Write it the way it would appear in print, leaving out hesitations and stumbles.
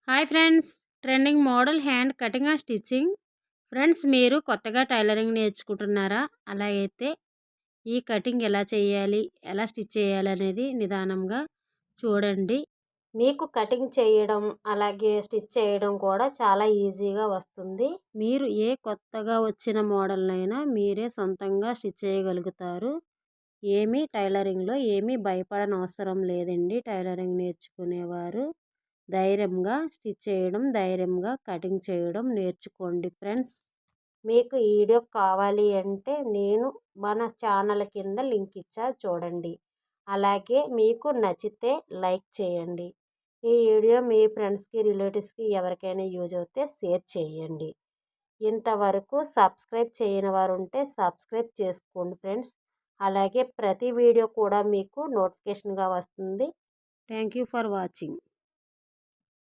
Hi friends, trending model hand cutting and stitching. Friends, మీరు కొత్తగా tailoring నేర్చుకుంటున్నారా? అలా అయితే ఈ కటింగ్ ఎలా చేయాలి, ఎలా స్టిచ్ చేయాలి అనేది నిదానంగా చూడండి. మీకు కటింగ్ చేయడం అలాగే స్టిచ్ చేయడం కూడా చాలా ఈజీగా వస్తుంది. మీరు ఏ కొత్తగా వచ్చిన మోడల్నైనా మీరే సొంతంగా స్టిచ్ చేయగలుగుతారు. టైలరింగ్లో ఏమీ భయపడనవసరం లేదండి. టైలరింగ్ నేర్చుకునేవారు ధైర్యంగా స్టిచ్ చేయడం, ధైర్యంగా కటింగ్ చేయడం నేర్చుకోండి ఫ్రెండ్స్. మీకు ఈ వీడియో కావాలి అంటే నేను మన ఛానల్ కింద లింక్ ఇచ్చా చూడండి. అలాగే మీకు నచ్చితే లైక్ చేయండి. ఈ వీడియో మీ ఫ్రెండ్స్కి, రిలేటివ్స్కి ఎవరికైనా యూజ్ అవుతే షేర్ చేయండి. ఇంతవరకు సబ్స్క్రైబ్ చేయని వారు ఉంటే సబ్స్క్రైబ్ చేసుకోండి ఫ్రెండ్స్. అలాగే ప్రతి వీడియో కూడా మీకు నోటిఫికేషన్గా వస్తుంది. Thank you for watching.